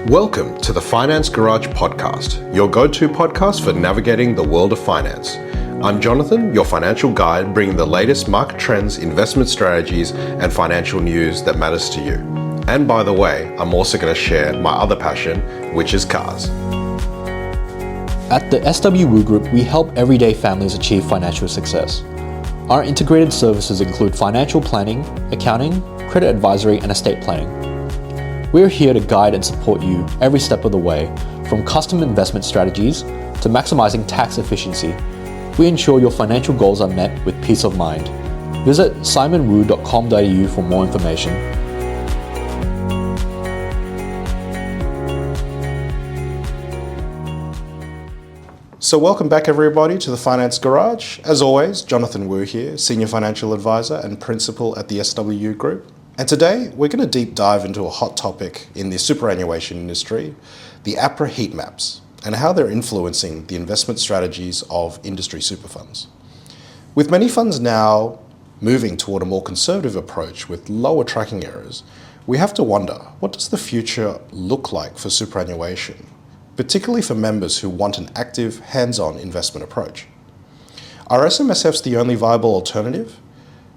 Welcome to the Finance Garage podcast, your go-to podcast for navigating the world of finance. I'm Jonathan, your financial guide, bringing the latest market trends, investment strategies, and financial news that matters to you. And by the way, I'm also going to share my other passion, which is cars. At the SWU Group, we help everyday families achieve financial success. Our integrated services include financial planning, accounting, credit advisory, and estate planning. We're here to guide and support you every step of the way, from custom investment strategies to maximizing tax efficiency. We ensure your financial goals are met with peace of mind. Visit simonwu.com.au for more information. So welcome back everybody to the Finance Garage. As always, Jonathan Wu here, Senior Financial Advisor and Principal at the SWU Group. And today we're going to deep dive into a hot topic in the superannuation industry, the APRA heat maps, and how they're influencing the investment strategies of industry super funds. With many funds now moving toward a more conservative approach with lower tracking errors, we have to wonder, what does the future look like for superannuation, particularly for members who want an active, hands-on investment approach? Are SMSFs the only viable alternative?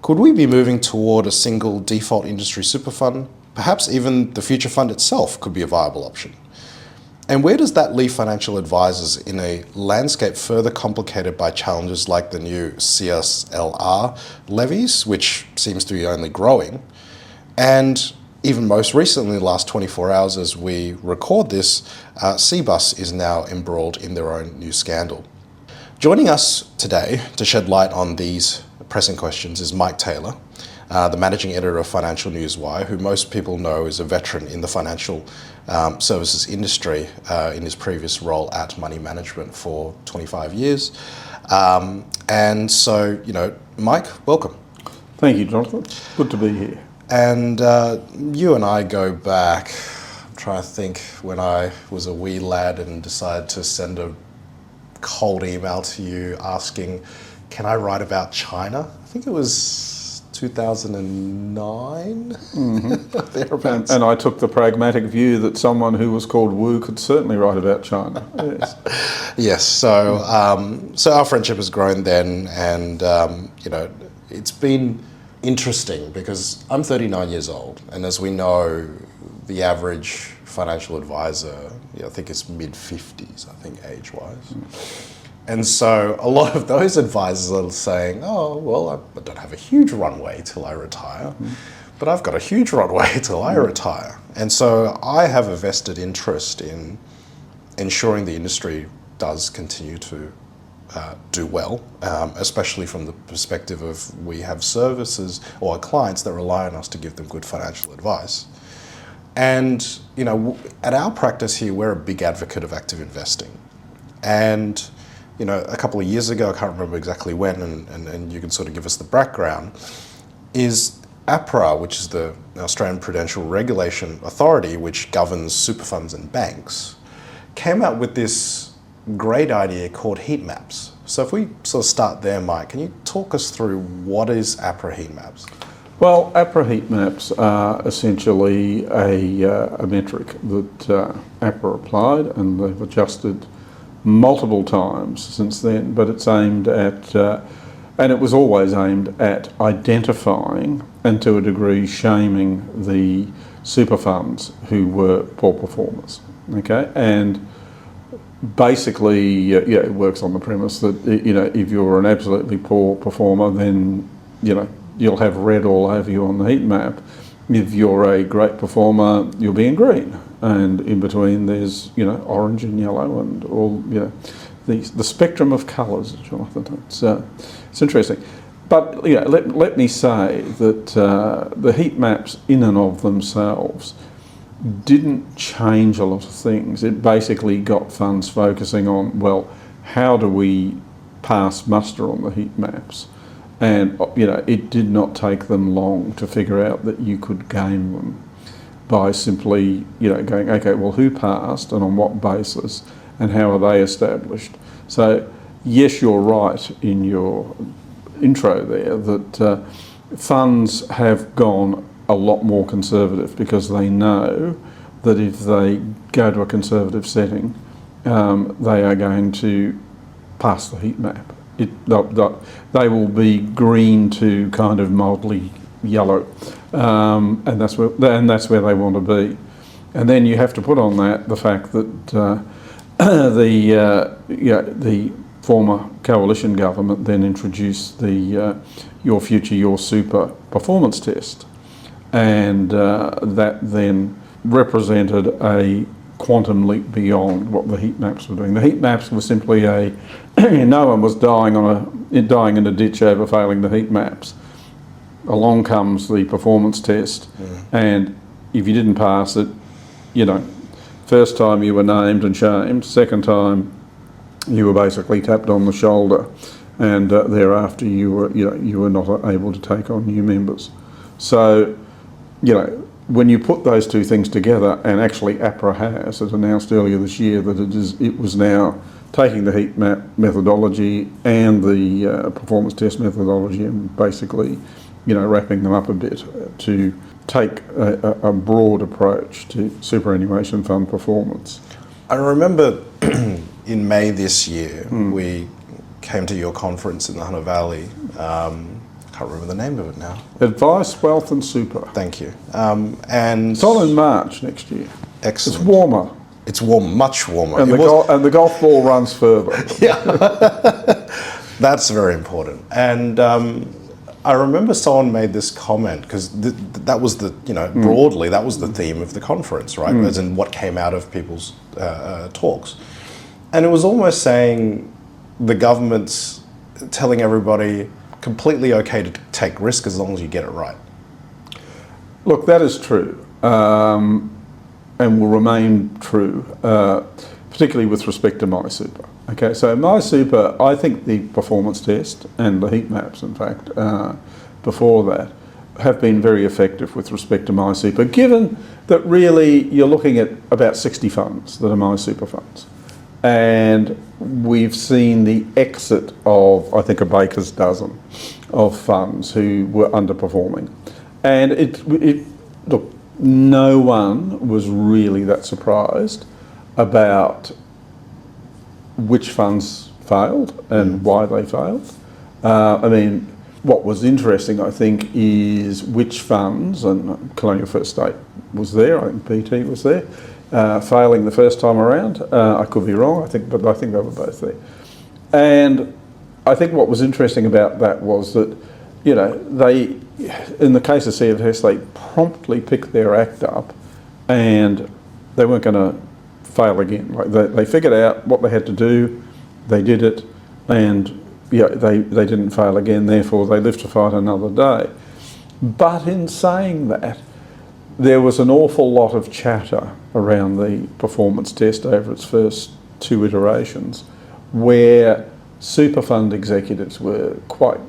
Could we be moving toward a single default industry super fund? Perhaps even the future fund itself could be a viable option. And where does that leave financial advisors in a landscape further complicated by challenges like the new CSLR levies, which seems to be only growing, and even most recently, in the last 24 hours as we record this, CBUS is now embroiled in their own new scandal. Joining us today to shed light on these pressing questions is Mike Taylor, the Managing Editor of Financial Newswire, who most people know is a veteran in the financial services industry in his previous role at Money Management for 25 years. And so, Mike, welcome. Thank you, Jonathan. Good to be here. And you and I go back, I'm trying to think, when I was a wee lad and decided to send a cold email to you asking, can I write about China? I think it was 2009, thereabouts. And I took the pragmatic view that someone who was called Wu could certainly write about China. Yes. Yes. So our friendship has grown then, and it's been interesting because I'm 39 years old, and as we know, the average financial advisor, I think it's mid-50s, I think, age-wise. And so a lot of those advisors are saying, oh, well, I don't have a huge runway till I retire, but I've got a huge runway till I retire. And so I have a vested interest in ensuring the industry does continue to do well, especially from the perspective of we have services or clients that rely on us to give them good financial advice. And, at our practice here, we're a big advocate of active investing. And a couple of years ago, I can't remember exactly when, and you can sort of give us the background, is APRA, which is the Australian Prudential Regulation Authority, which governs super funds and banks, came out with this great idea called heat maps. So if we sort of start there, Mike, can you talk us through what is APRA heat maps? Well, APRA heat maps are essentially a metric that APRA applied, and they've adjusted multiple times since then, but it's aimed at, and it was always aimed at identifying and to a degree shaming the super funds who were poor performers, okay? And basically, it works on the premise that, if you're an absolutely poor performer, then, you'll have red all over you on the heat map. If you're a great performer, you'll be in green. And in between there's, orange and yellow and all, the spectrum of colours, Jonathan. It's interesting. But, let me say that the heat maps in and of themselves didn't change a lot of things. It basically got funds focusing on, well, how do we pass muster on the heat maps? And, it did not take them long to figure out that you could game them by simply, going, okay, well, who passed and on what basis and how are they established? So, yes, you're right in your intro there that funds have gone a lot more conservative because they know that if they go to a conservative setting, they are going to pass the heat map. They will be green to kind of mildly yellow, and that's where they want to be. And then you have to put on that the fact that the former coalition government then introduced the Your Future, Your Super performance test, and that then represented a quantum leap beyond what the heat maps were doing. The heat maps were simply no one was dying in a ditch over failing the heat maps. Along comes the performance test, and if you didn't pass it, first time you were named and shamed, second time you were basically tapped on the shoulder, and thereafter you were not able to take on new members. So, when you put those two things together, and actually APRA has announced earlier this year that it was now taking the heat map methodology and the performance test methodology and basically, wrapping them up a bit to take a broad approach to superannuation fund performance. I remember in May this year, we came to your conference in the Hunter Valley. Can't remember the name of it now. Advice, Wealth and Super. Thank you. And it's on in March next year. Excellent. It's warmer. It's warm, much warmer. And the golf ball runs further. Yeah, that's very important. And I remember someone made this comment, because that was the, broadly, that was the theme of the conference, right? As in what came out of people's talks. And it was almost saying the government's telling everybody completely okay to take risk as long as you get it right. Look, that is true, and will remain true, particularly with respect to MySuper. Okay, so MySuper, I think the performance test and the heat maps, in fact, before that, have been very effective with respect to MySuper, given that really you're looking at about 60 funds that are MySuper funds. And we've seen the exit of, I think, a baker's dozen of funds who were underperforming. And look, no one was really that surprised about which funds failed and why they failed. What was interesting, I think, is which funds, and Colonial First State was there, I think PT was there, failing the first time around. I could be wrong, but I think they were both there. And I think what was interesting about that was that, they, in the case of CFS, they promptly picked their act up and they weren't going to fail again. Like they figured out what they had to do, they did it, and they didn't fail again, therefore they lived to fight another day. But in saying that, there was an awful lot of chatter around the performance test over its first two iterations, where super fund executives were quite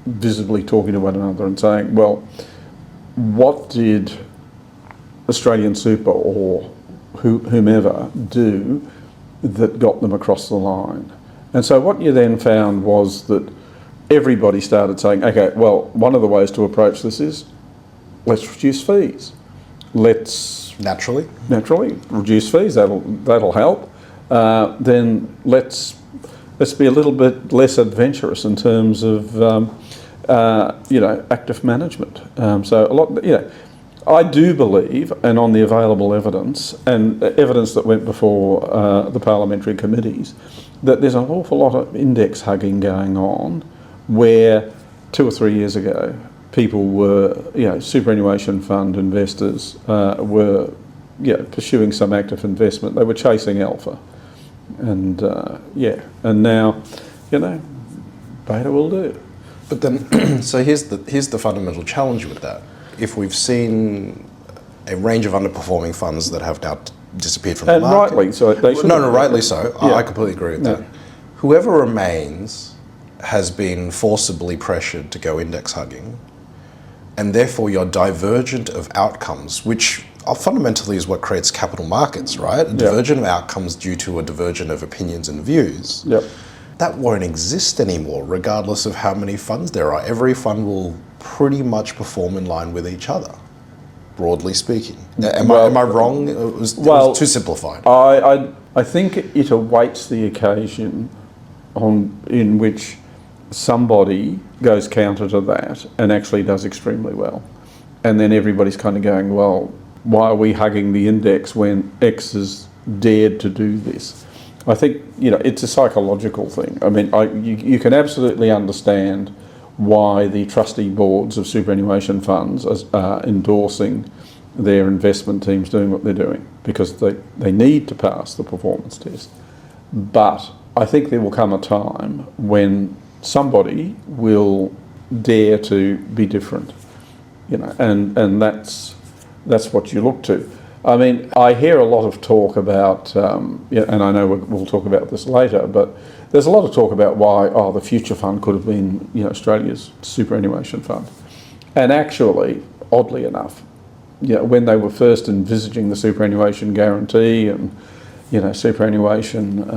visibly talking to one another and saying, well, what did Australian Super or whomever do that got them across the line? And so what you then found was that everybody started saying, okay, well, one of the ways to approach this is let's reduce fees. Let's naturally reduce fees. That'll help. Then let's be a little bit less adventurous in terms of active management. So a lot, I do believe, and on the available evidence and evidence that went before the parliamentary committees, that there's an awful lot of index hugging going on, where 2 or 3 years ago people were, superannuation fund investors were, pursuing some active investment. They were chasing alpha, and and now, beta will do. But then, so here's the fundamental challenge with that. If we've seen a range of underperforming funds that have now disappeared from the market, rightly so, they should. No, rightly so. Yeah. I completely agree with that. Whoever remains has been forcibly pressured to go index hugging, and therefore you're divergent of outcomes, which fundamentally is what creates capital markets, right? A divergent of outcomes due to a divergent of opinions and views. Yep. That won't exist anymore, regardless of how many funds there are. Every fund will pretty much perform in line with each other. broadly speaking. Am I wrong? It was too simplified. I think it awaits the occasion in which somebody goes counter to that and actually does extremely well. And then everybody's kind of going, well, why are we hugging the index when X has dared to do this? I think, it's a psychological thing. I mean, you can absolutely understand why the trustee boards of superannuation funds are endorsing their investment teams doing what they're doing, because they need to pass the performance test. But I think there will come a time when somebody will dare to be different, and that's what you look to. I mean, I hear a lot of talk about, and I know we'll talk about this later, but there's a lot of talk about why, the future fund could have been, Australia's superannuation fund. And actually, oddly enough, when they were first envisaging the superannuation guarantee and, superannuation,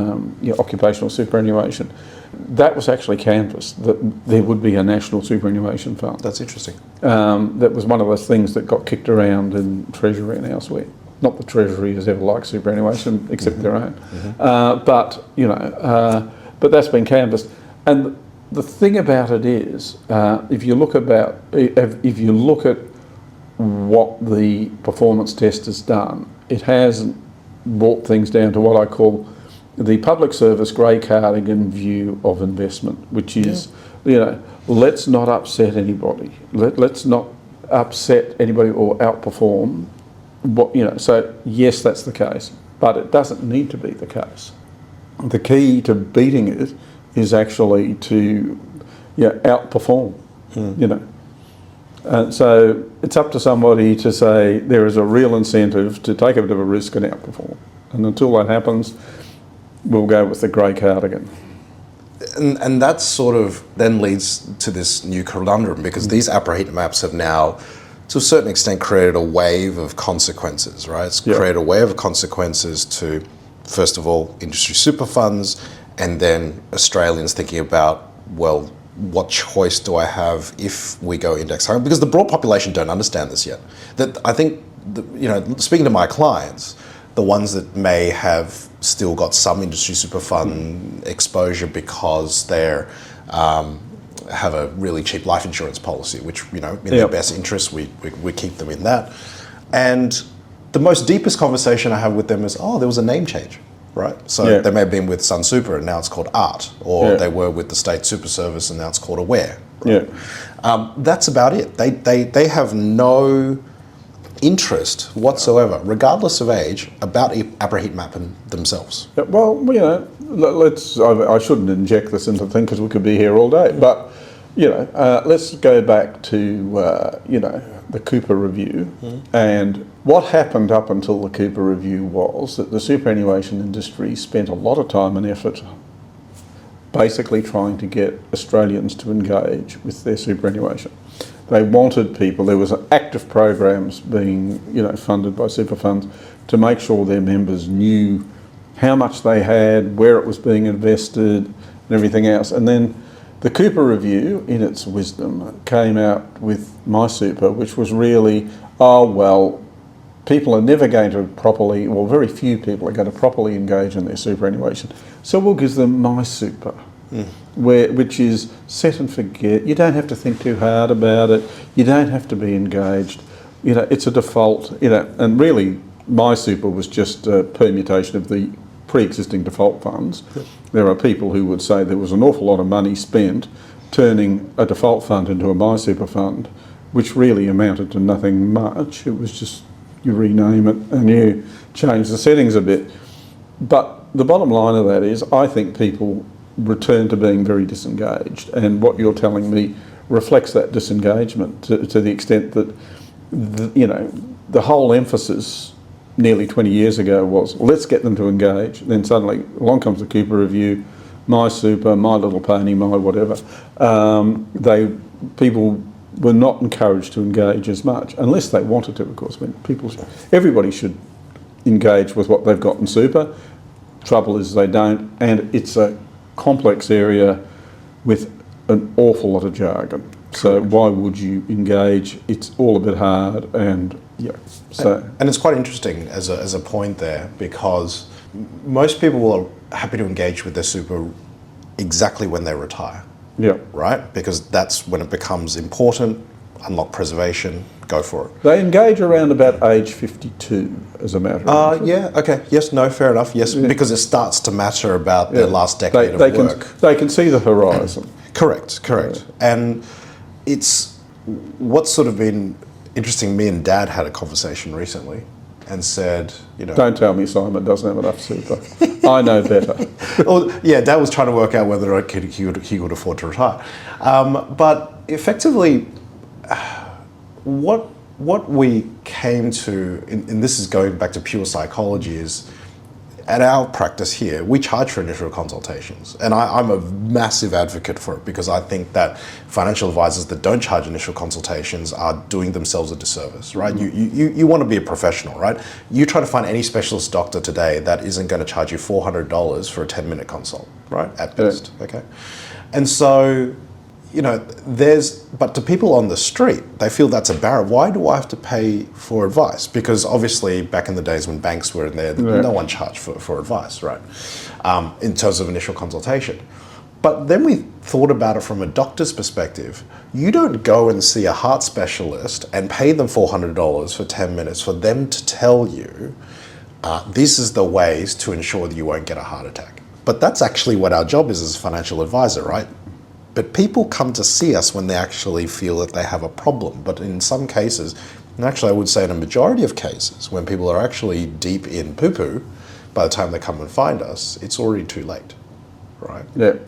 occupational superannuation, that was actually canvassed, that there would be a national superannuation fund. That's interesting. That was one of those things that got kicked around in Treasury and elsewhere. Not that Treasury has ever liked superannuation, except their own. But that's been canvassed. And the thing about it is, if you look at what the performance test has done, it has brought things down to what I call the public service grey cardigan view of investment, which is, let's not upset anybody. Let's not upset anybody or outperform. So yes, that's the case, but it doesn't need to be the case. The key to beating it is actually to outperform. And so it's up to somebody to say there is a real incentive to take a bit of a risk and outperform. And until that happens, we'll go with the grey cardigan. And that sort of then leads to this new conundrum, because these APRA heat maps have now, to a certain extent, created a wave of consequences, right? It's created a wave of consequences to, first of all, industry super funds, and then Australians thinking about, well, what choice do I have if we go index higher? Because the broad population don't understand this yet. That I think, speaking to my clients, the ones that may have still got some industry super fund exposure because they're have a really cheap life insurance policy, which, in their best interest, we keep them in that. And the most deepest conversation I have with them is, there was a name change, right? So they may have been with Sun Super and now it's called ART, or they were with the State Super Service and now it's called Aware. Right? That's about it. They have no interest whatsoever, regardless of age, about APRA heat mapping themselves. Well, I shouldn't inject this into the thing because we could be here all day, but, let's go back to, the Cooper Review. And what happened up until the Cooper Review was that the superannuation industry spent a lot of time and effort basically trying to get Australians to engage with their superannuation. They wanted people, there was active programs being, funded by super funds to make sure their members knew how much they had, where it was being invested, and everything else. And then the Cooper Review, in its wisdom, came out with My Super, which was really, people are never going to properly, very few people are going to properly engage in their superannuation. So we'll give them My Super. Which is set and forget. You don't have to think too hard about it. You don't have to be engaged. It's a default. And really, My Super was just a permutation of the pre-existing default funds. There are people who would say there was an awful lot of money spent turning a default fund into a My Super fund, which really amounted to nothing much. It was just you rename it and you change the settings a bit. But the bottom line of that is, I think people return to being very disengaged, and what you're telling me reflects that disengagement to the extent that the whole emphasis nearly 20 years ago was, let's get them to engage. Then suddenly along comes the Cooper Review, My Super, My Little Pony, My whatever. People were not encouraged to engage as much, unless they wanted to, of course. Everybody should engage with what they've got in super. Trouble is they don't, and it's a complex area with an awful lot of jargon. So why would you engage? It's all a bit hard, and Yeah. So And it's quite interesting as a point there, because most people are happy to engage with their super exactly when they retire, yeah, right? Because that's when it becomes important, unlock preservation, go for it. they engage around about age 52, as a matter of fact. Yeah, okay, yes, no, fair enough, yes, because it starts to matter about their last decade of work. They can see the horizon. Correct. And it's what's sort of been interesting. Me and Dad had a conversation recently and said, Don't tell me Simon doesn't have enough super. I know better. well, yeah, Dad was trying to work out whether he could afford to retire. But effectively, what we came to, and this is going back to pure psychology, is at our practice here, we charge for initial consultations. And I'm a massive advocate for it, because I think that financial advisors that don't charge initial consultations are doing themselves a disservice, right? You want to be a professional, right? You try to find any specialist doctor today that isn't going to charge you $400 for a 10-minute consult, right? At best, okay? And so, but to people on the street, they feel that's a barrier. Why do I have to pay for advice? Because obviously back in the days when banks were in there, no one charged for advice, right? In terms of initial consultation. But then we thought about it from a doctor's perspective. You don't go and see a heart specialist and pay them $400 for 10 minutes for them to tell you, this is the ways to ensure that you won't get a heart attack. But that's actually what our job is as a financial advisor, right? But people come to see us when they actually feel that they have a problem. But in some cases, and actually I would say in a majority of cases, when people are actually deep in poo-poo, by the time they come and find us, it's already too late, right? Yeah.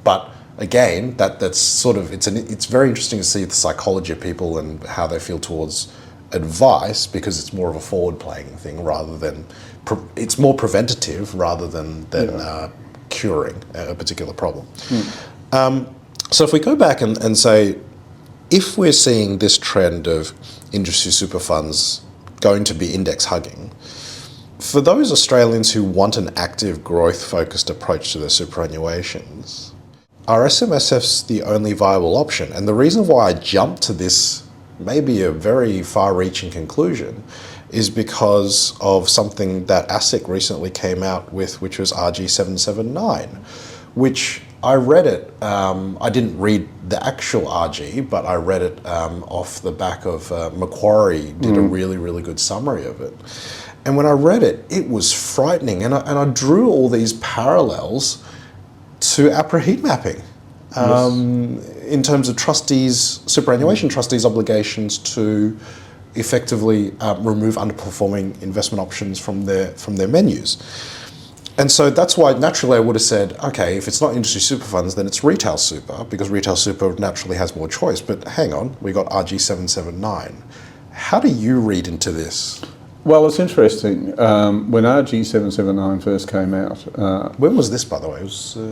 But again, that's sort of, it's very interesting to see the psychology of people and how they feel towards advice, because it's more of a forward-playing thing rather than, it's more preventative rather than curing a particular problem. So if we go back and say, if we're seeing this trend of industry super funds going to be index hugging, for those Australians who want an active growth-focused approach to their superannuations, are SMSFs the only viable option? And the reason why I jumped to this, maybe a very far-reaching conclusion, is because of something that ASIC recently came out with, which was RG779, which I read it. I didn't read the actual RG, but I read it off the back of Macquarie did a really, really good summary of it. And when I read it, it was frightening. And I drew all these parallels to APRA heat mapping in terms of trustees, superannuation trustees' obligations to effectively remove underperforming investment options from their menus. And so that's why naturally I would have said, okay, if it's not industry super funds, then it's retail super, because retail super naturally has more choice. But hang on, we got RG779. How do you read into this? Well, it's interesting. When RG779 first came out... when was this, by the way? It was, it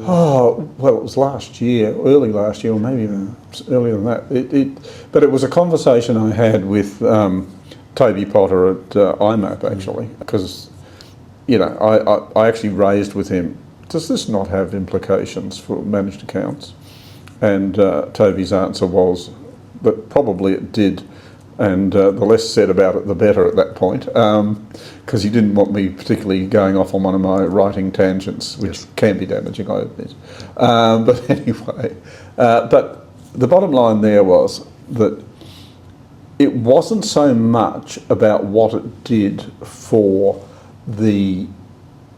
was last year, early last year, or maybe even earlier than that. But it was a conversation I had with Toby Potter at IMAP, actually, because, I actually raised with him, does this not have implications for managed accounts? And Toby's answer was that probably it did. And the less said about it, the better at that point, because he didn't want me particularly going off on one of my writing tangents, which can be damaging, I admit. But anyway, but the bottom line there was that it wasn't so much about what it did for the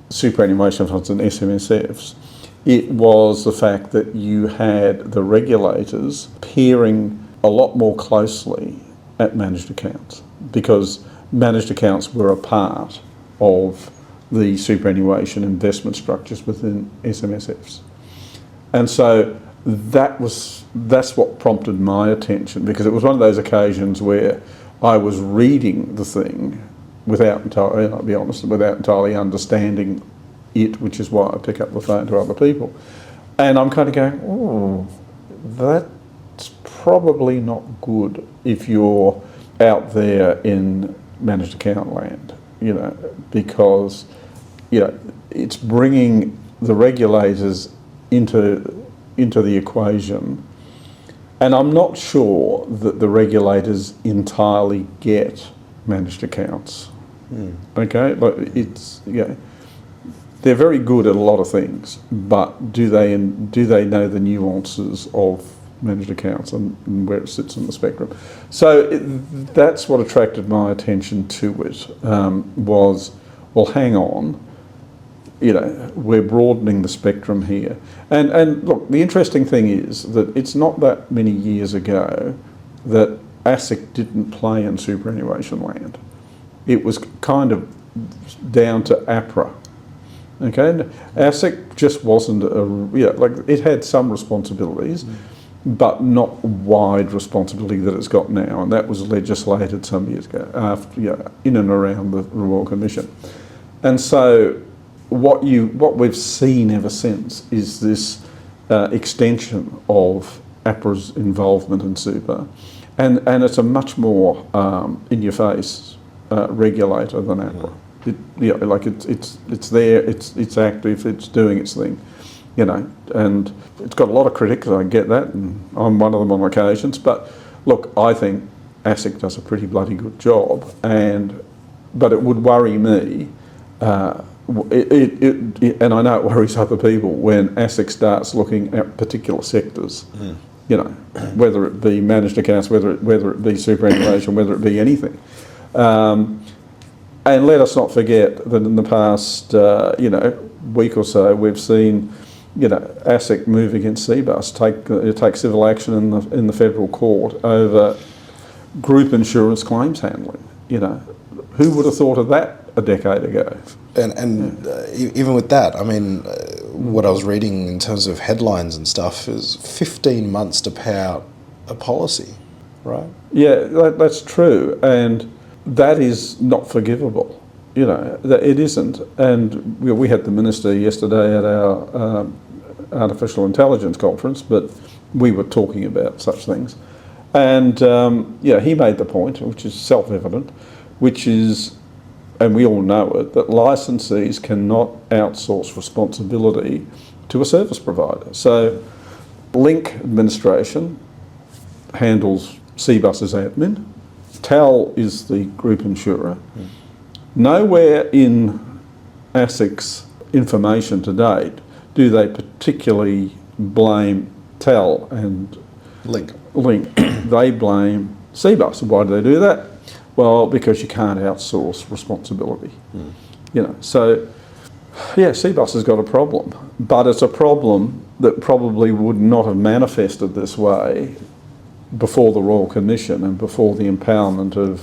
superannuation funds and SMSFs. It was the fact that you had the regulators peering a lot more closely at managed accounts, because managed accounts were a part of the superannuation investment structures within SMSFs. And so that's what prompted my attention, because it was one of those occasions where I was reading the thing without entirely, I'll be honest, without entirely understanding it, which is why I pick up the phone to other people. And I'm kind of going, oh, that's probably not good if you're out there in managed account land, because, it's bringing the regulators into the equation And I'm not sure that the regulators entirely get managed accounts. Okay, like it's they're very good at a lot of things, but do they know the nuances of managed accounts and where it sits in the spectrum? So that's what attracted my attention to it. Was, well, hang on. We're broadening the spectrum here. And look, the interesting thing is that it's not that many years ago that ASIC didn't play in superannuation land. It was kind of down to APRA. Okay, and ASIC just wasn't it had some responsibilities, but not wide responsibility that it's got now, and that was legislated some years ago after in and around the Royal Commission. And so what we've seen ever since is this extension of APRA's involvement in super, and it's a much more in-your-face regulator than APRA. It's there, it's active, it's doing its thing, and it's got a lot of critics. I get that, and I'm one of them on occasions. But look, I think ASIC does a pretty bloody good job, but it would worry me. And I know it worries other people when ASIC starts looking at particular sectors. Whether it be managed accounts, whether it be superannuation, whether it be anything. And let us not forget that in the past, week or so, we've seen, ASIC move against CBUS, take civil action in the federal court over group insurance claims handling. Who would have thought of that a decade ago? And even with that, I mean, what I was reading in terms of headlines and stuff is 15 months to pay out a policy, right? Yeah, that's true, and that is not forgivable. It isn't. And we had the Minister yesterday at our artificial intelligence conference, but we were talking about such things. And he made the point, which is self-evident, which is, and we all know it, that licensees cannot outsource responsibility to a service provider. So Link Administration handles CBUS's admin. TAL is the group insurer. Nowhere in ASIC's information to date do they particularly blame TAL and Link. They blame CBUS. Why do they do that? Well, because you can't outsource responsibility. So CBUS has got a problem, but it's a problem that probably would not have manifested this way before the Royal Commission and before the empowerment of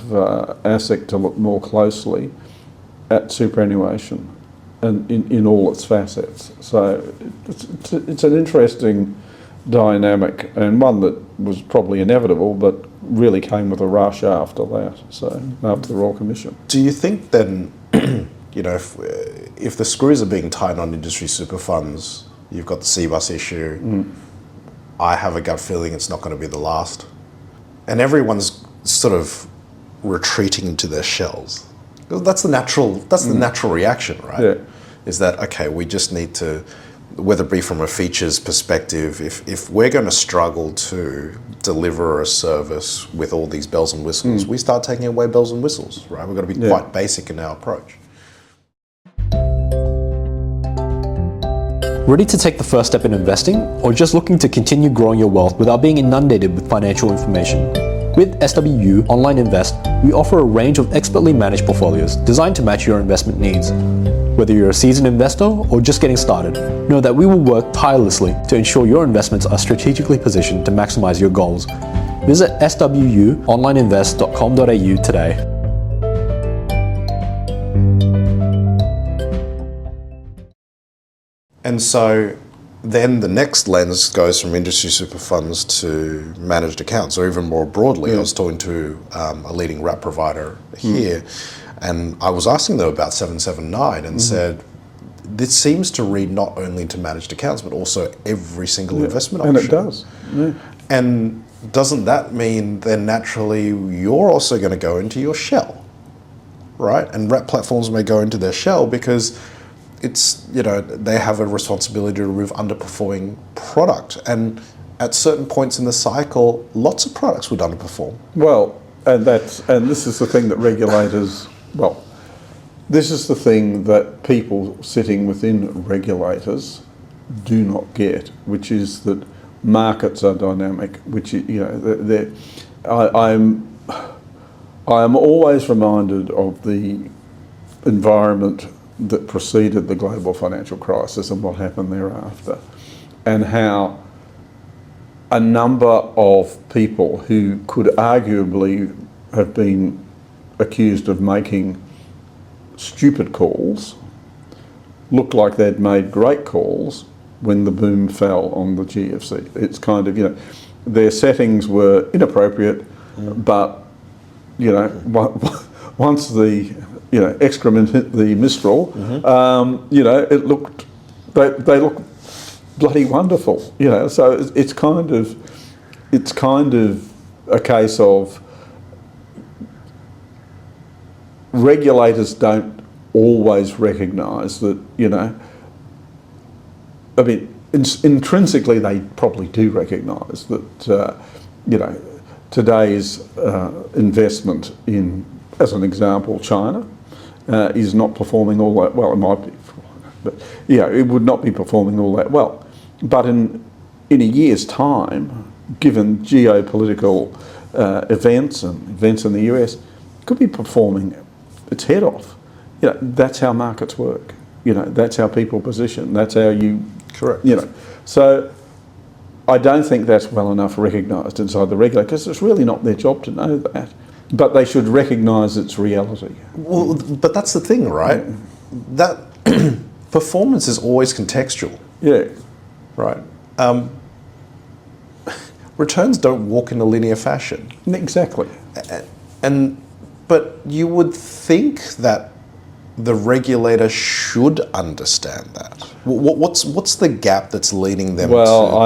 ASIC to look more closely at superannuation and in all its facets. So it's an interesting dynamic, and one that was probably inevitable, but really came with a rush after that, so after the Royal Commission. Do you think then, if the screws are being tightened on industry super funds, you've got the CBUS issue, I have a gut feeling it's not going to be the last. And everyone's sort of retreating into their shells. That's the natural reaction, right? Yeah. Is that, okay, we just need to, whether it be from a features perspective, if we're going to struggle to deliver a service with all these bells and whistles, we start taking away bells and whistles, right? We've got to be quite basic in our approach. Ready to take the first step in investing, or just looking to continue growing your wealth without being inundated with financial information? With SWU Online Invest, we offer a range of expertly managed portfolios designed to match your investment needs. Whether you're a seasoned investor or just getting started, know that we will work tirelessly to ensure your investments are strategically positioned to maximize your goals. Visit swuonlineinvest.com.au today. And so then the next lens goes from industry super funds to managed accounts, or even more broadly. I was talking to a leading wrap provider here, and I was asking them about 779 and said, this seems to read not only into managed accounts, but also every single investment option. And it does. Yeah. And doesn't that mean then naturally you're also going to go into your shell, right? And wrap platforms may go into their shell because it's, they have a responsibility to remove underperforming product. And at certain points in the cycle, lots of products would underperform. Well, and this is the thing that regulators, well, this is the thing that people sitting within regulators do not get, which is that markets are dynamic. Which I am always reminded of the environment that preceded the global financial crisis and what happened thereafter, and how a number of people who could arguably have been accused of making stupid calls looked like they'd made great calls when the boom fell on the GFC. It's kind of, their settings were inappropriate, but, once the, excrement hit the mistral, it looked, they looked bloody wonderful, so it's kind of a case of regulators don't always recognise that, I mean, intrinsically they probably do recognise that, today's investment in, as an example, China is not performing all that well. It might be, but it would not be performing all that well. But in a year's time, given geopolitical events and events in the US, it could be performing its head off. That's how markets work. That's how people position. That's how you. Correct. So I don't think that's well enough recognised inside the regulator, because it's really not their job to know that. But they should recognise its reality. Well, but that's the thing, right? That performance is always contextual. Yeah. Right. Returns don't walk in a linear fashion. Exactly. But you would think that the regulator should understand that. What's the gap that's leading them? Well,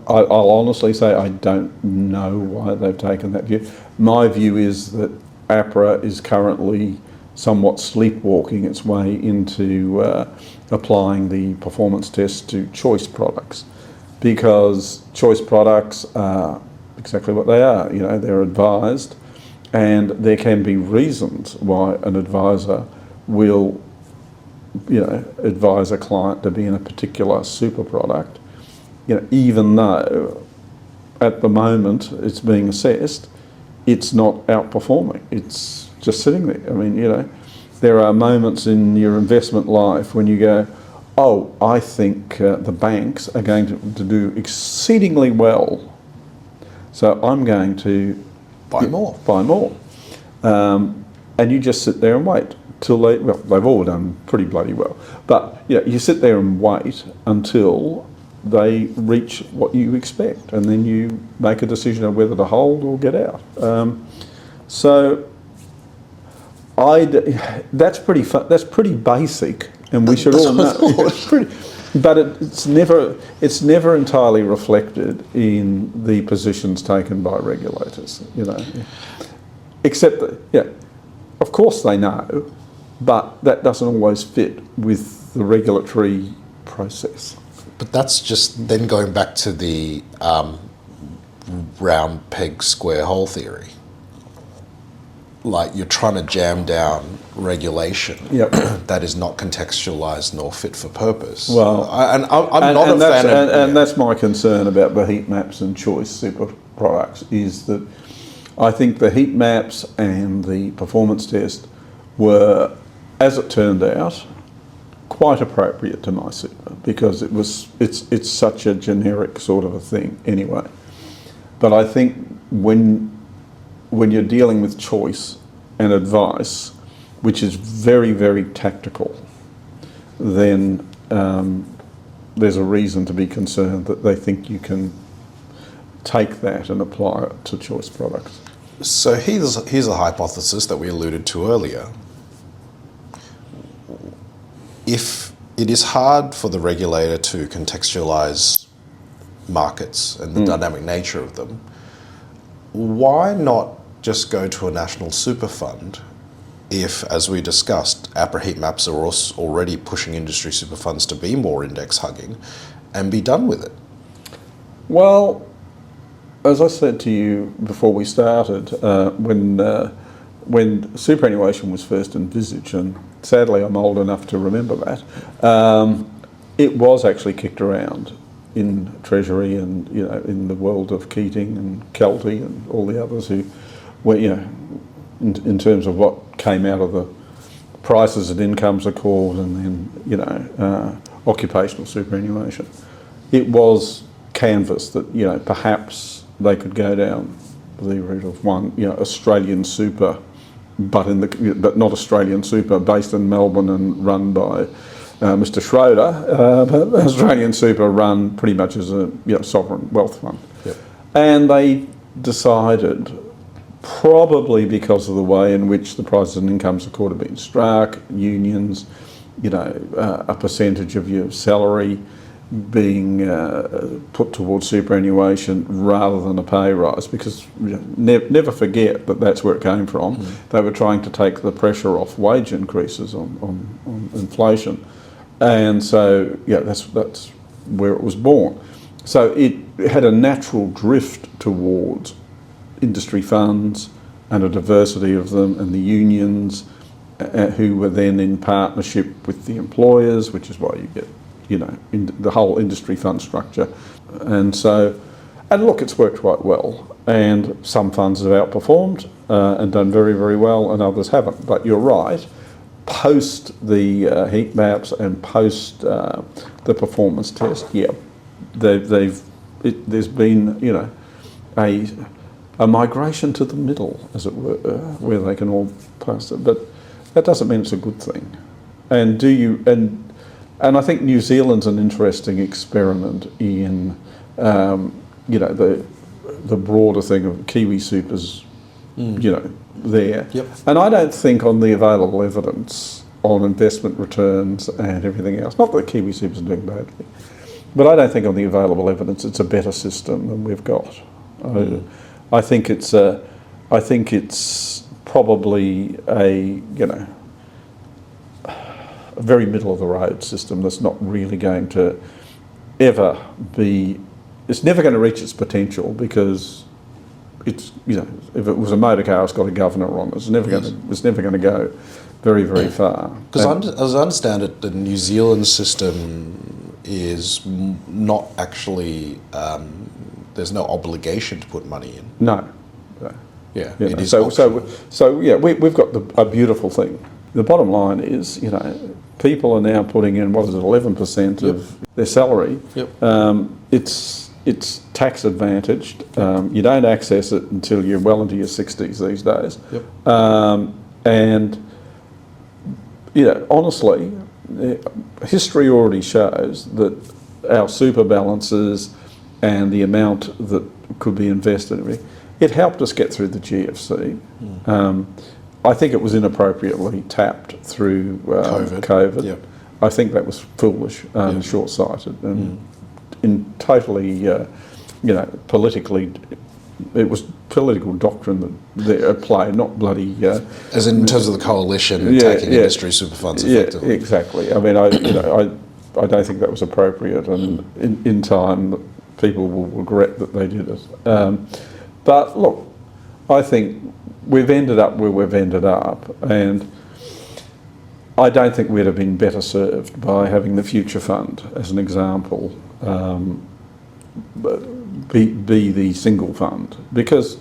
I'll honestly say I don't know why they've taken that view. My view is that APRA is currently somewhat sleepwalking its way into applying the performance test to choice products, because choice products are exactly what they are. They're advised, and there can be reasons why an advisor will, advise a client to be in a particular super product, even though at the moment it's being assessed, it's not outperforming. It's just sitting there. I mean, there are moments in your investment life when you go, oh, I think the banks are going to do exceedingly well, so I'm going to buy more. And you just sit there and wait till they've all done pretty bloody well. But you sit there and wait until they reach what you expect, and then you make a decision on whether to hold or get out. That's pretty basic, and we should all know. But it's never entirely reflected in the positions taken by regulators. Except that, of course they know, but that doesn't always fit with the regulatory process. But that's just then going back to the round peg square hole theory. Like, you're trying to jam down regulation that is not contextualised nor fit for purpose. Well, I'm not a fan of... And that's my concern about the heat maps and choice super products, is that I think the heat maps and the performance test were, as it turned out, quite appropriate to my super, because it's such a generic sort of a thing anyway. But I think when you're dealing with choice and advice, which is very, very tactical, then there's a reason to be concerned that they think you can take that and apply it to choice products. So here's a hypothesis that we alluded to earlier. If it is hard for the regulator to contextualise markets and the dynamic nature of them, why not just go to a national super fund if, as we discussed, APRA heat maps are already pushing industry super funds to be more index hugging, and be done with it? Well, as I said to you before we started, when superannuation was first envisaged, and sadly I'm old enough to remember that, it was actually kicked around in Treasury and in the world of Keating and Kelty and all the others who were in terms of what came out of the prices and incomes are called, and then occupational superannuation. It was canvassed that perhaps they could go down the route of one Australian super, but not Australian super, based in Melbourne and run by Mr. Schroeder, but Australian super run pretty much as a sovereign wealth fund. Yep. And they decided, probably because of the way in which the prices and incomes accord have been struck, unions, a percentage of your salary being put towards superannuation rather than a pay rise, because never forget that that's where it came from. They were trying to take the pressure off wage increases on inflation, and so that's where it was born. So it had a natural drift towards industry funds and a diversity of them, and the unions who were then in partnership with the employers, which is why you get in the whole industry fund structure. And look, it's worked quite well, and some funds have outperformed and done very, very well, and others haven't. But you're right, post the heat maps and post the performance test, there's been a migration to the middle, as it were, where they can all pass it. But that doesn't mean it's a good thing. And I think New Zealand's an interesting experiment in, the broader thing of Kiwi supers, there. Yep. And I don't think on the available evidence on investment returns and everything else, not that Kiwi supers are doing badly, but I don't think on the available evidence it's a better system than we've got. I think it's probably a very middle of the road system that's not really going to ever be. It's never going to reach its potential, because it's if it was a motor car, it's got a governor on it. It's never going to go very, very far. Because as I understand it, the New Zealand system is not actually. There's no obligation to put money in. No. Yeah. You It know, is so we've got a beautiful thing. The bottom line is, people are now putting in 11% of their salary. Yep. It's tax advantaged. You don't access it until you're well into your 60s these days. Yep. And honestly, history already shows that our super balances and the amount that could be invested, it helped us get through the GFC. I think it was inappropriately tapped through COVID. Yep. I think that was foolish and short-sighted, and totally, politically, it was political doctrine that at play, not bloody. As in terms of the coalition taking industry super funds effectively. Yeah, exactly. I mean, I don't think that was appropriate, and in time, people will regret that they did it. But look, I think we've ended up where we've ended up, and I don't think we'd have been better served by having the Future Fund as an example, be the single fund, because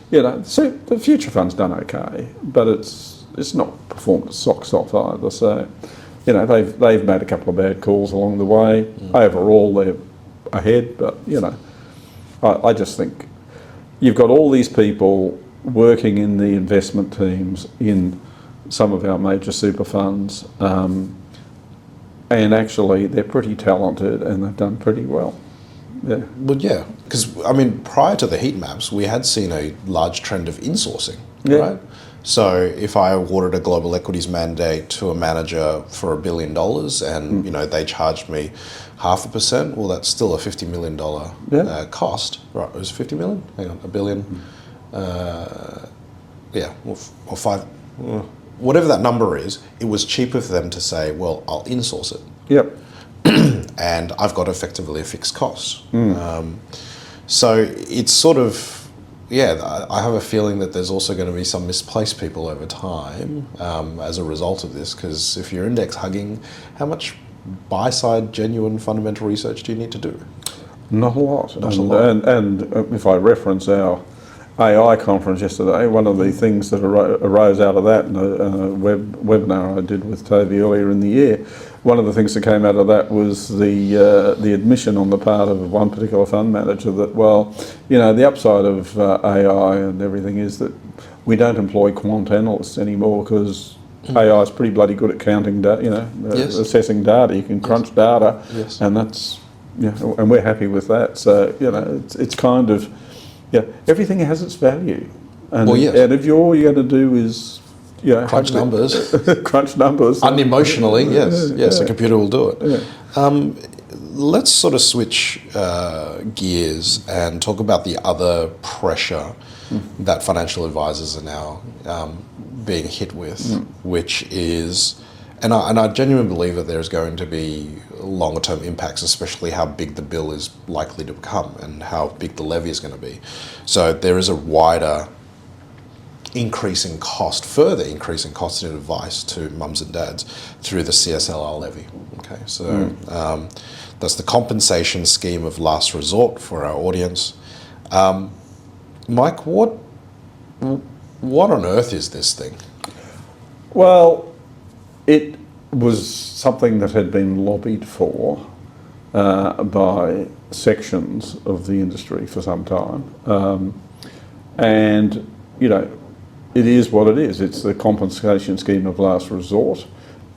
the Future Fund's done okay, but it's not performed socks off either. So they've made a couple of bad calls along the way. Overall, they're ahead, but I just think you've got all these people working in the investment teams in some of our major super funds, and actually they're pretty talented and they've done pretty well. Yeah. Well, yeah, because prior to the heat maps, we had seen a large trend of insourcing, right? So if I awarded a global equities mandate to a manager for $1 billion and they charged me 0.5%, well, that's still a $50 million cost, right? It was 50 million. Hang on, $1 billion. Or five. Whatever that number is, it was cheaper for them to say, well, I'll insource it. Yep. and I've got effectively a fixed cost. So it's sort of, I have a feeling that there's also going to be some misplaced people over time as a result of this, because if you're index hugging, how much buy-side genuine fundamental research do you need to do? Not a lot. Not a lot. And if I reference our AI conference yesterday, one of the things that arose out of that in a webinar I did with Toby earlier in the year, one of the things that came out of that was the admission on the part of one particular fund manager that, well, you know, the upside of AI and everything is that we don't employ quant analysts anymore because AI is pretty bloody good at counting data, you know, assessing data. You can crunch data, and that's, and we're happy with that. So, you know, it's kind of, everything has its value. And, and if all you're going to do is, crunch numbers. crunch numbers. Unemotionally, yes, a computer will do it. Let's sort of switch gears and talk about the other pressure that financial advisors are now being hit with, which is, and I genuinely believe that there's going to be longer term impacts, especially how big the bill is likely to become and how big the levy is going to be. So there is a wider further increase in cost in advice to mums and dads through the CSLR levy. Okay, so that's the compensation scheme of last resort for our audience. Mike, what on earth is this thing? Well, it was something that had been lobbied for by sections of the industry for some time. And, you know, it is what it is. It's the compensation scheme of last resort.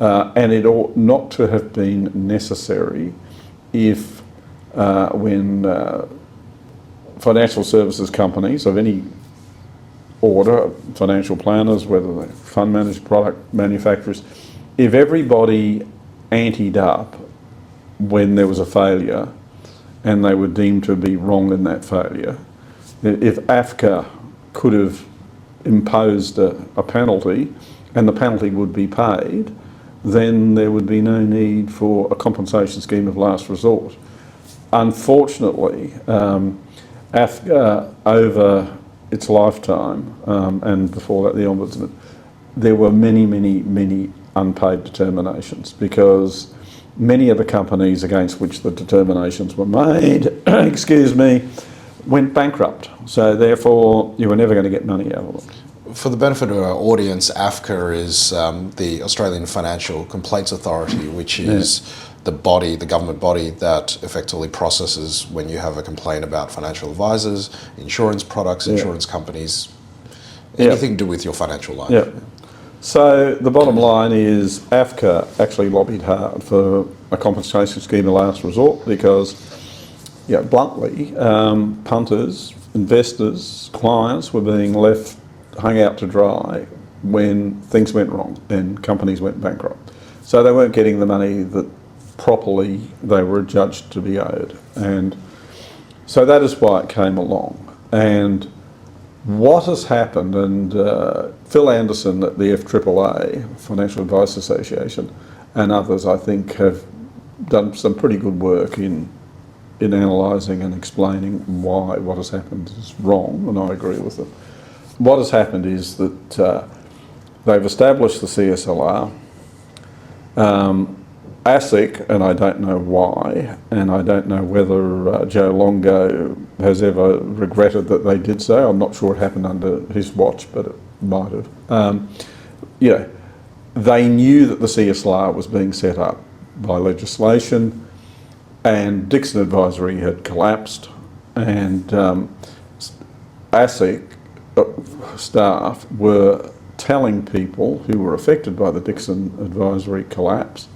And it ought not to have been necessary if when financial services companies of any order, financial planners, whether they're fund managers, product manufacturers, if everybody anteed up when there was a failure and they were deemed to be wrong in that failure, if APRA could have imposed a penalty and the penalty would be paid, then there would be no need for a compensation scheme of last resort. Unfortunately, APRA over its lifetime, and before that the Ombudsman, there were many unpaid determinations because many of the companies against which the determinations were made, went bankrupt. So therefore you were never going to get money out of them. For the benefit of our audience, AFCA is the Australian Financial Complaints Authority, which is the government body that effectively processes when you have a complaint about financial advisors, insurance products, insurance companies, anything to do with your financial life. So the bottom line is AFCA actually lobbied hard for a compensation scheme of last resort because, bluntly, punters, investors, clients were being hung out to dry when things went wrong and companies went bankrupt. So they weren't getting the money that properly they were judged to be owed. And so that is why it came along. And what has happened, and Phil Anderson at the FAAA, Financial Advice Association, and others, I think, have done some pretty good work in analysing and explaining why what has happened is wrong, and I agree with them. What has happened is that they've established the CSLR. ASIC, and I don't know why, and I don't know whether Joe Longo has ever regretted that they did so. I'm not sure it happened under his watch, but it might have. They knew that the CSLR was being set up by legislation, and Dixon Advisory had collapsed, and ASIC staff were telling people who were affected by the Dixon Advisory collapse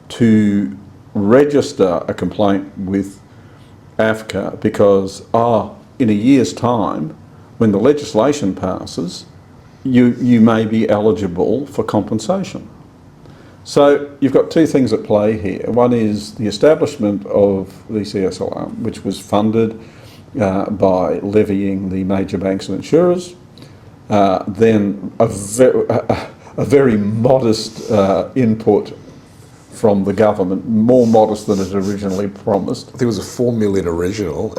to register a complaint with AFCA because, in a year's time, when the legislation passes, you may be eligible for compensation. So you've got two things at play here. One is the establishment of the CSLR, which was funded by levying the major banks and insurers, then a very modest input from the government, more modest than it originally promised. I think it was a 4 million original.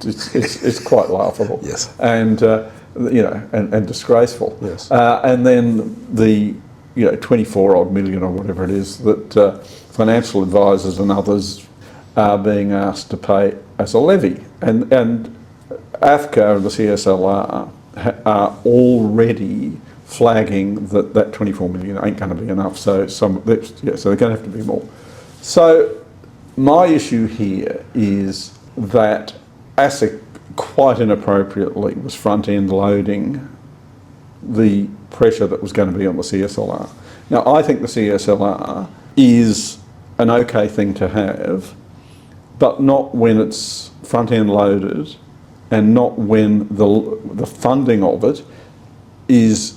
It's quite laughable. Yes. And and disgraceful. Yes. And then the 24 odd million or whatever it is that financial advisors and others are being asked to pay as a levy, and AFCA and the CSLR are already flagging that 24 million ain't going to be enough. So so they're going to have to be more. So my issue here is that ASIC quite inappropriately was front-end loading the pressure that was going to be on the CSLR. Now, I think the CSLR is an okay thing to have, but not when it's front-end loaded and not when the funding of it is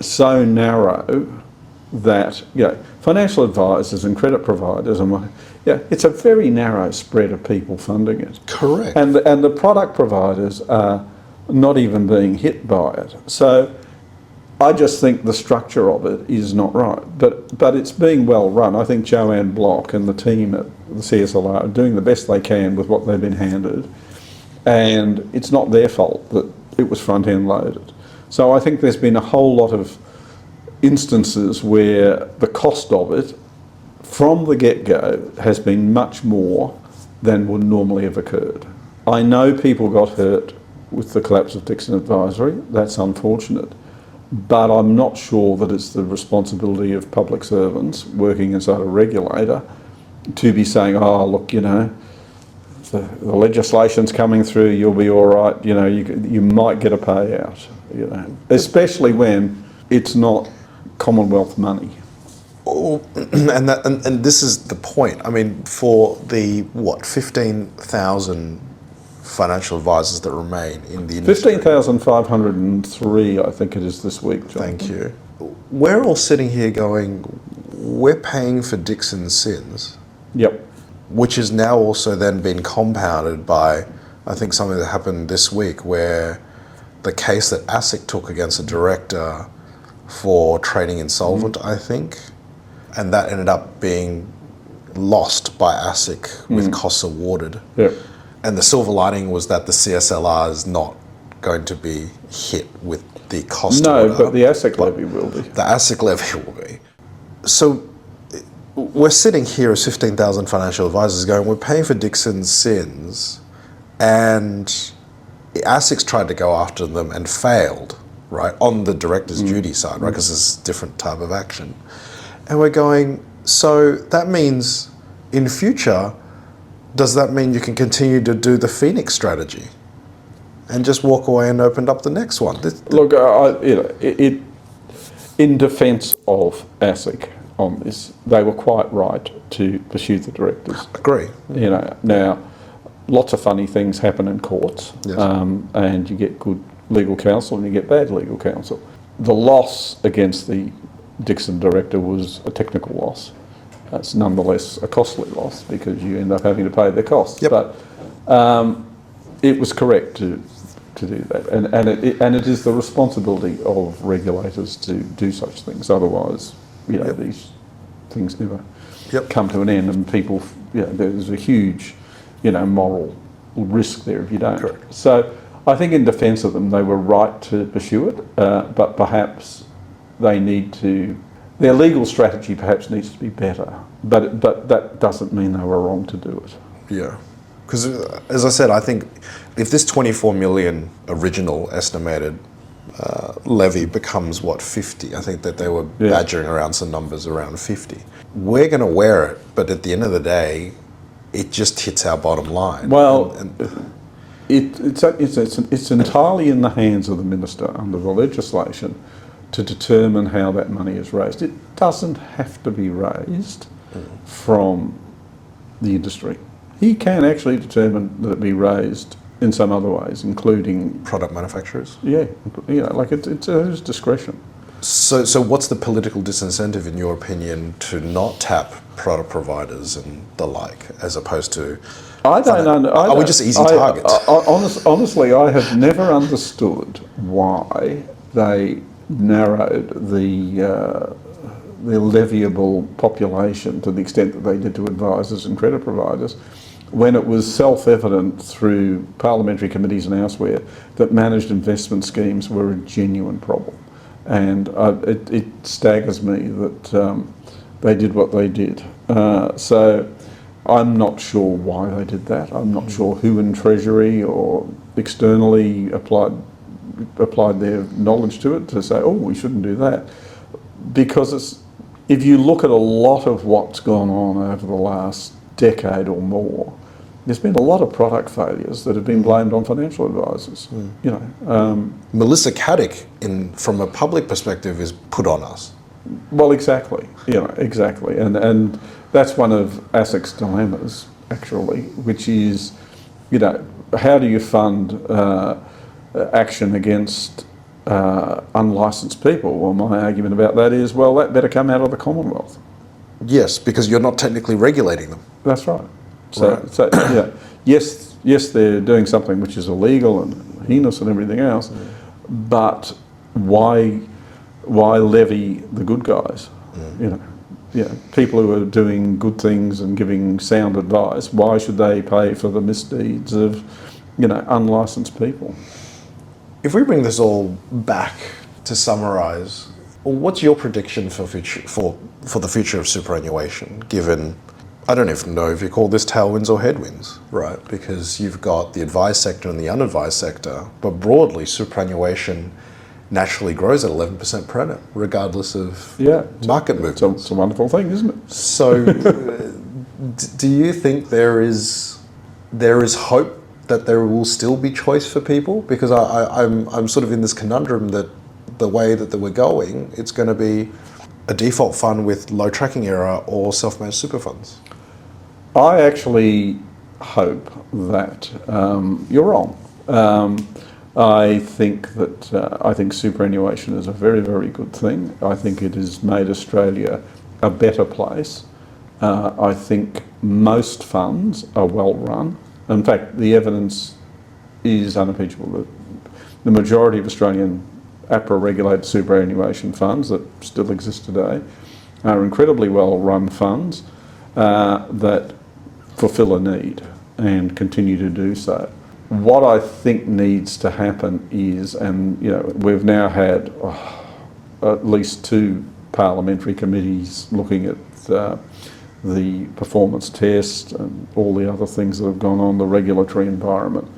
so narrow that financial advisors and credit providers it's a very narrow spread of people funding it. Correct. And the product providers are not even being hit by it. So I just think the structure of it is not right. But it's being well run. I think Joanne Block and the team at the CSLR are doing the best they can with what they've been handed. And it's not their fault that it was front-end loaded. So I think there's been a whole lot of instances where the cost of it from the get-go has been much more than would normally have occurred. I know people got hurt with the collapse of Dixon Advisory. That's unfortunate. But I'm not sure that it's the responsibility of public servants working inside a regulator to be saying, oh, look, the legislation's coming through, you'll be all right, you might get a payout, especially when it's not Commonwealth money. Oh, and this is the point. I mean, for the 15,000 financial advisors that remain in the industry. 15,503, I think it is this week, John. Thank you. We're all sitting here going, we're paying for Dixon's sins. Yep. Which has now also then been compounded by, I think, something that happened this week where the case that ASIC took against a director for trading insolvent, I think, and that ended up being lost by ASIC with costs awarded. Yep. And the silver lining was that the CSLR is not going to be hit with the cost order. No, but the ASIC levy will be. The ASIC levy will be. So we're sitting here as 15,000 financial advisors going, we're paying for Dixon's sins, and ASIC's tried to go after them and failed, right, on the director's duty side, right, because it's a different type of action. And we're going, so that means in future, does that mean you can continue to do the Phoenix strategy and just walk away and open up the next one? Look, in defence of ASIC on this, they were quite right to pursue the directors. Agree. Now, lots of funny things happen in courts, yes. And you get good legal counsel and you get bad legal counsel. The loss against the Dixon director was a technical loss. It's nonetheless a costly loss because you end up having to pay their costs. Yep. But it was correct to do that, and it is the responsibility of regulators to do such things. Otherwise, these things never come to an end, and people, there's a huge, moral risk there if you don't. Correct. So I think in defence of them, they were right to pursue it, but perhaps they need to. Their legal strategy perhaps needs to be better, but that doesn't mean they were wrong to do it. Yeah, because as I said, I think if this 24 million original estimated levy becomes 50, I think that they were badgering around some numbers around 50. We're going to wear it, but at the end of the day, it just hits our bottom line. Well, it's entirely in the hands of the minister under the legislation to determine how that money is raised. It doesn't have to be raised from the industry. He can actually determine that it be raised in some other ways, including product manufacturers. It's his discretion. So what's the political disincentive, in your opinion, to not tap product providers and the like, as opposed to? I don't know. Are we just easy targets? Honestly, I have never understood why they narrowed their leviable population to the extent that they did to advisors and credit providers, when it was self-evident through parliamentary committees and elsewhere that managed investment schemes were a genuine problem. And it staggers me that they did what they did. So I'm not sure why they did that. I'm not sure who in Treasury or externally applied their knowledge to it to say, oh, we shouldn't do that. Because if you look at a lot of what's gone on over the last decade or more, there's been a lot of product failures that have been blamed on financial advisors. You know, Melissa Caddick, from a public perspective, is put on us. well, exactly. You know, exactly, and that's one of ASIC's dilemmas actually, which is, you know, how do you fund action against unlicensed people? Well, my argument about that is, well, that better come out of the Commonwealth. Yes, because you're not technically regulating them. That's right. So, Right. so yeah, yes, they're doing something which is illegal and heinous and everything else, but why levy the good guys? You know, yeah, people who are doing good things and giving sound advice. Why should they pay for the misdeeds of, you know, unlicensed people? If we bring this all back to summarise, what's your prediction for the future of superannuation, given, I don't even know if you call this tailwinds or headwinds, right? Because you've got the advised sector and the unadvised sector, but broadly superannuation naturally grows at 11% per annum, regardless of market movements. It's a wonderful thing, isn't it? So do you think there is hope that there will still be choice for people? Because I'm sort of in this conundrum that the way that we're going, it's going to be a default fund with low tracking error or self-managed super funds. I actually hope that you're wrong. I think that superannuation is a very, very good thing. I think it has made Australia a better place. I think most funds are well run. In fact, the evidence is unimpeachable. The majority of Australian APRA regulated superannuation funds that still exist today are incredibly well run funds that fulfil a need and continue to do so. What I think needs to happen is, and you know, we've now had at least 2 parliamentary committees looking at the performance test and all the other things that have gone on, the regulatory environment.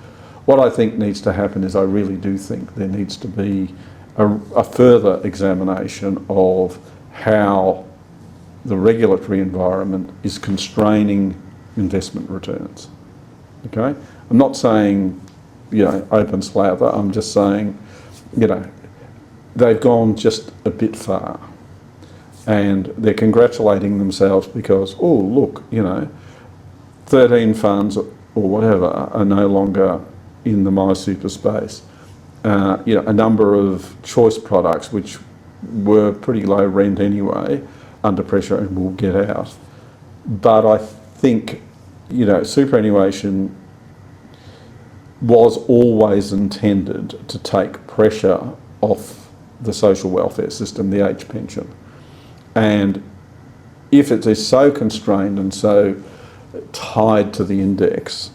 What I think needs to happen is I really do think there needs to be a further examination of how the regulatory environment is constraining investment returns. Okay? I'm not saying, you know, open slather, I'm just saying, you know, they've gone just a bit far. And they're congratulating themselves because, oh, look, you know, 13 funds or whatever are no longer in the MySuper space. You know, a number of choice products which were pretty low rent anyway, under pressure and will get out. But I think, you know, superannuation was always intended to take pressure off the social welfare system, the age pension. And if it is so constrained and so tied to the index,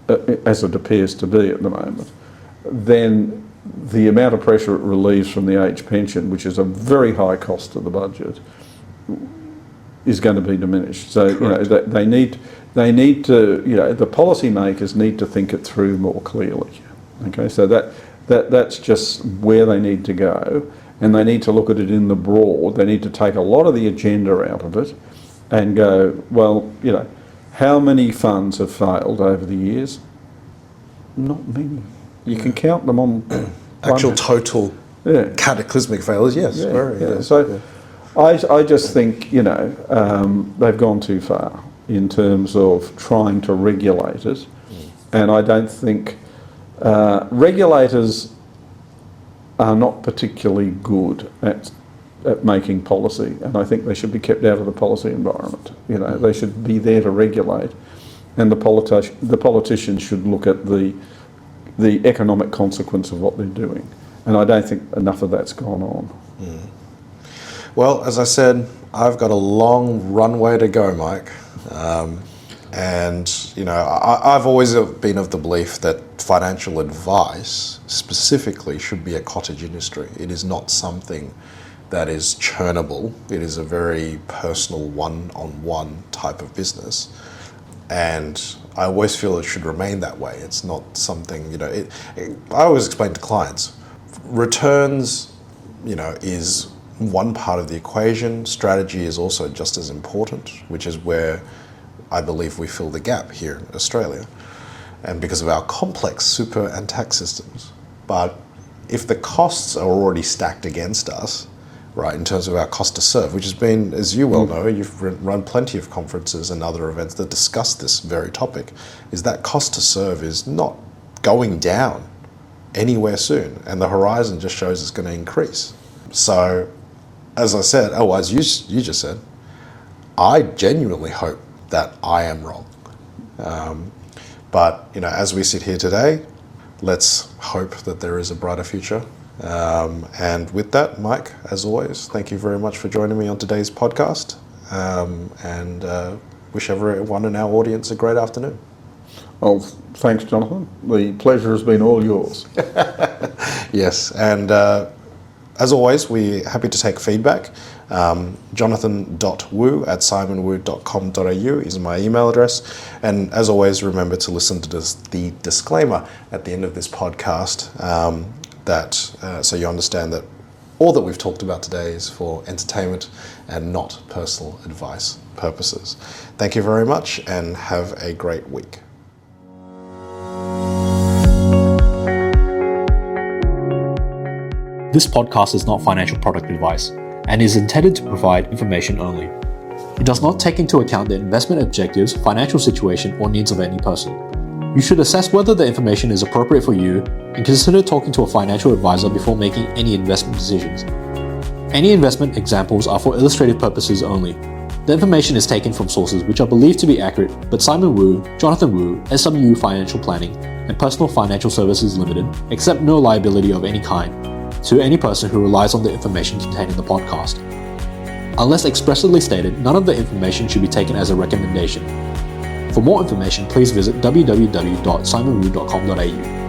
as it appears to be at the moment, then the amount of pressure it relieves from the age pension, which is a very high cost to the budget, is going to be diminished. So you know, they need to, you know, the policymakers need to think it through more clearly. Okay, so that's just where they need to go, and they need to look at it in the broad. They need to take a lot of the agenda out of it and go, well, you know, how many funds have failed over the years? Not many. You can count them on actual total cataclysmic failures, yes. So I just think, you know, they've gone too far in terms of trying to regulate it. And I don't think regulators are not particularly good at making policy, and I think they should be kept out of the policy environment. You know, they should be there to regulate, and the politicians should look at the economic consequence of what they're doing. And I don't think enough of that's gone on. Well, as I said, I've got a long runway to go, Mike. And, I've always been of the belief that financial advice specifically should be a cottage industry. It is not something that is churnable. It is a very personal one-on-one type of business. And I always feel it should remain that way. It's not something, I always explain to clients, returns, is one part of the equation. Strategy is also just as important, which is where I believe we fill the gap here in Australia, and because of our complex super and tax systems. But if the costs are already stacked against us, right, in terms of our cost to serve, which has been, as you well know, you've run plenty of conferences and other events that discuss this very topic, is that cost to serve is not going down anywhere soon, and the horizon just shows it's going to increase. So, as I said, as you just said, I genuinely hope that I am wrong. But, as we sit here today, let's hope that there is a brighter future. And with that, Mike, as always, thank you very much for joining me on today's podcast, and wish everyone in our audience a great afternoon. Well, thanks, Jonathan. The pleasure has been all yours. Yes, and as always, we're happy to take feedback. jonathan.wu@simonwu.com.au is my email address. And as always, remember to listen to the disclaimer at the end of this podcast, so you understand that all that we've talked about today is for entertainment and not personal advice purposes. Thank you very much and have a great week. This podcast is not financial product advice and is intended to provide information only. It does not take into account the investment objectives, financial situation, or needs of any person. You should assess whether the information is appropriate for you and consider talking to a financial advisor before making any investment decisions. Any investment examples are for illustrative purposes only. The information is taken from sources which are believed to be accurate, but Simon Wu, Jonathan Wu, SWU Financial Planning, and Personal Financial Services Limited accept no liability of any kind to any person who relies on the information contained in the podcast. Unless expressly stated, none of the information should be taken as a recommendation. For more information, please visit www.simonwu.com.au.